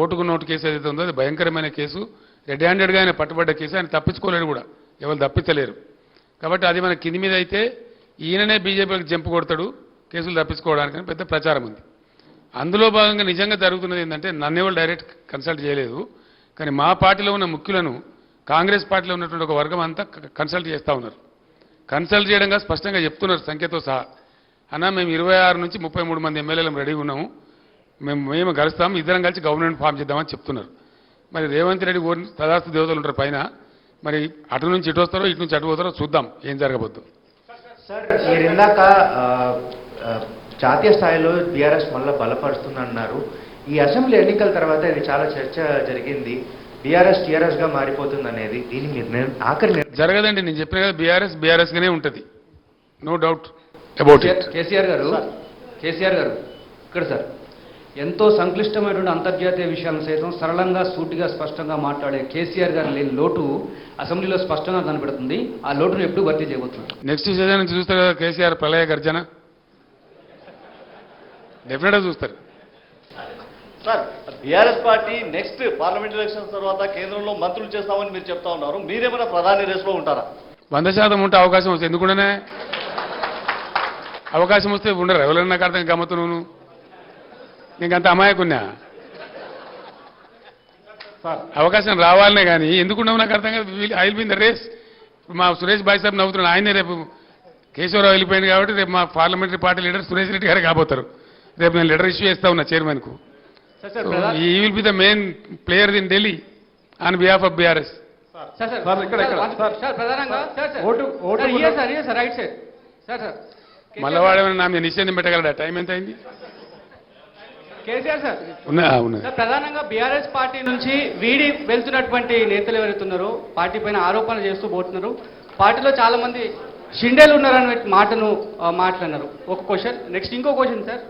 ఓటుకు note case ఏదైతే ఉందో అది భయంకరమైన కేసు. రెడ్ హ్యాండెడ్గా ఆయన పట్టుబడ్డ కేసు. ఆయన తప్పించుకోలేడు కూడా, ఎవరు తప్పించలేరు. కాబట్టి అది మన కింది మీద అయితే ఈయననే బీజేపీకి జంపు కొడతాడు కేసులు తప్పించుకోవడానికి పెద్ద ప్రచారం ఉంది. అందులో భాగంగా నిజంగా జరుగుతున్నది ఏంటంటే నన్నేవాళ్ళు డైరెక్ట్ కన్సల్ట్ చేయలేదు, కానీ మా పార్టీలో ఉన్న ముఖ్యులను కాంగ్రెస్ పార్టీలో ఉన్నటువంటి ఒక వర్గం అంతా కన్సల్ట్ చేస్తూ ఉన్నారు. కన్సల్ట్ చేయడంగా స్పష్టంగా చెప్తున్నారు సంఖ్యతో సహా. అన్న మేము 26 నుంచి 33 మంది ఎమ్మెల్యేలు రెడీగా ఉన్నాము, మేము కలుస్తాము, ఇద్దరం కలిసి గవర్నమెంట్ ఫామ్ చేద్దామని చెప్తున్నారు. మరి రేవంత్ రెడ్డి తదాస్తు దేవతలు ఉంటారు పైన, మరి అటు నుంచి ఇటు వస్తారో ఇటు నుంచి అటు పోతారో చూద్దాం ఏం జరగబోద్దు. సార్ మీరు ఇందాక జాతీయ స్థాయిలో బీఆర్ఎస్ మళ్ళీ బలపరుస్తుందన్నారు. ఈ అసెంబ్లీ ఎన్నికల తర్వాత ఇది చాలా చర్చ జరిగింది, బీఆర్ఎస్ టీఆర్ఎస్గా మారిపోతుంది అనేది. దీని మీద ఆఖరి జరగదండి, నేను చెప్పిన కదా బీఆర్ఎస్గానే ఉంటుంది, no doubt about it. KCR గారు ఇక్కడ సార్ ఎంతో సంక్లిష్టమైనటువంటి అంతర్జాతీయ విషయాలను సైతం సరళంగా సూటిగా స్పష్టంగా మాట్లాడే కేసీఆర్ గారు లేని లోటు అసెంబ్లీలో స్పష్టంగా కనబడుతుంది. ఆ లోటును ఎప్పుడు భర్తీ చేయబోతున్నారు? నెక్స్ట్ సీజన్ నుంచి చూస్తారు కదా కేసీఆర్ ప్రళయ గర్జన, డెఫినెట్గా చూస్తారు. Sir BRS party next parliament elections తర్వాత కేంద్రంలో మంత్రులు చేస్తామని మీరు చెప్తా ఉన్నారు, మీరేమైనా ప్రధాని రేసులో ఉంటారా? 100% ఉంటే అవకాశం వస్తే ఎందుకుండానే అవకాశం వస్తే ఉండరు. ఎవరైనా నాకు అర్థం గమ్మత్తు నువ్వు నీకంత అమాయకున్నా అవకాశం రావాలనే కానీ ఎందుకున్నావు నాకు అర్థం కాదు. I will be in the race. మా సురేష్ బాయ్ సాబ్ నవ్వుతున్నాడు, ఆయనే రేపు కేశవరావు వెళ్ళిపోయింది కాబట్టి రేపు మా parliamentary party leader Suresh Reddy గారు కాబోతారు. రేపు నేను లెటర్ ఇష్యూ చేస్తా ఉన్నా చైర్మన్కు. ఈ will be the main player in Delhi on behalf of BRS. మళ్ళీ వాడేమైనా నా మీద నిశ్చయం పెట్టగలడా? టైం ఎంత అయింది? కేసీఆర్ సార్ ప్రధానంగా బీఆర్ఎస్ పార్టీ నుంచి వీడి వెళ్తున్నటువంటి నేతలు ఎవరైతున్నారో పార్టీ పైన ఆరోపణలు చేస్తూ పోతున్నారు. పార్టీలో చాలా మంది షిండేలు ఉన్నారనే మాటను మాట్లాడినారు. ఒక క్వశ్చన్. నెక్స్ట్ ఇంకో క్వశ్చన్ సార్,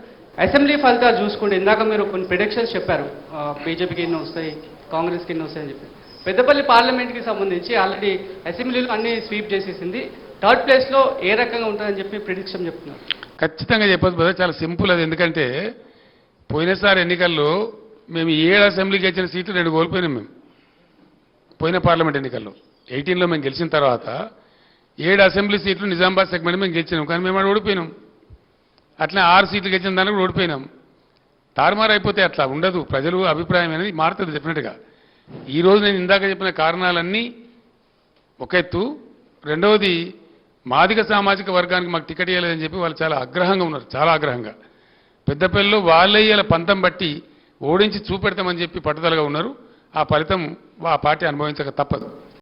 అసెంబ్లీ ఫలితాలు చూసుకుంటే ఇందాక మీరు కొన్ని ప్రిడిక్షన్స్ చెప్పారు, బీజేపీకి ఎన్ని వస్తాయి, కాంగ్రెస్కి ఎన్ని వస్తాయని చెప్పి. పెద్దపల్లి పార్లమెంట్కి సంబంధించి ఆల్రెడీ అసెంబ్లీలో అన్ని స్వీప్ చేసేసింది. థర్డ్ ప్లేస్లో ఏ రకంగా ఉంటుందని చెప్పి ప్రిడిక్షన్ చెప్తున్నారు. ఖచ్చితంగా చెప్పొచ్చు బ్రదర్, చాలా సింపుల్ అది. ఎందుకంటే పోయినసారి ఎన్నికల్లో మేము 7 అసెంబ్లీకి వచ్చిన సీట్లు 2 కోల్పోయినాం. మేము పోయిన పార్లమెంట్ ఎన్నికల్లో 18లో మేము గెలిచిన తర్వాత 7 అసెంబ్లీ సీట్లు నిజామాబాద్ సెగ్మెంట్ మేము గెలిచినాం, కానీ మేము ఓడిపోయినాం. అట్లా 6 సీట్లు గెలిచిన దానికి కూడా ఓడిపోయినాం. తారుమారు అయిపోతే అట్లా ఉండదు. ప్రజలు అభిప్రాయం అనేది మారుతుంది డెఫినెట్గా. ఈరోజు నేను ఇందాక చెప్పిన కారణాలన్నీ ఒక ఎత్తు. రెండవది మాదిగ సామాజిక వర్గానికి మాకు టికెట్ ఇవ్వలేదని చెప్పి వాళ్ళు చాలా ఆగ్రహంగా ఉన్నారు, చాలా ఆగ్రహంగా. పెద్దపల్లిలో వాళ్ళే ఇలా పంతం బట్టి ఓడించి చూపెడతామని చెప్పి పట్టుదలగా ఉన్నారు. ఆ ఫలితం ఆ పార్టీ అనుభవించక తప్పదు.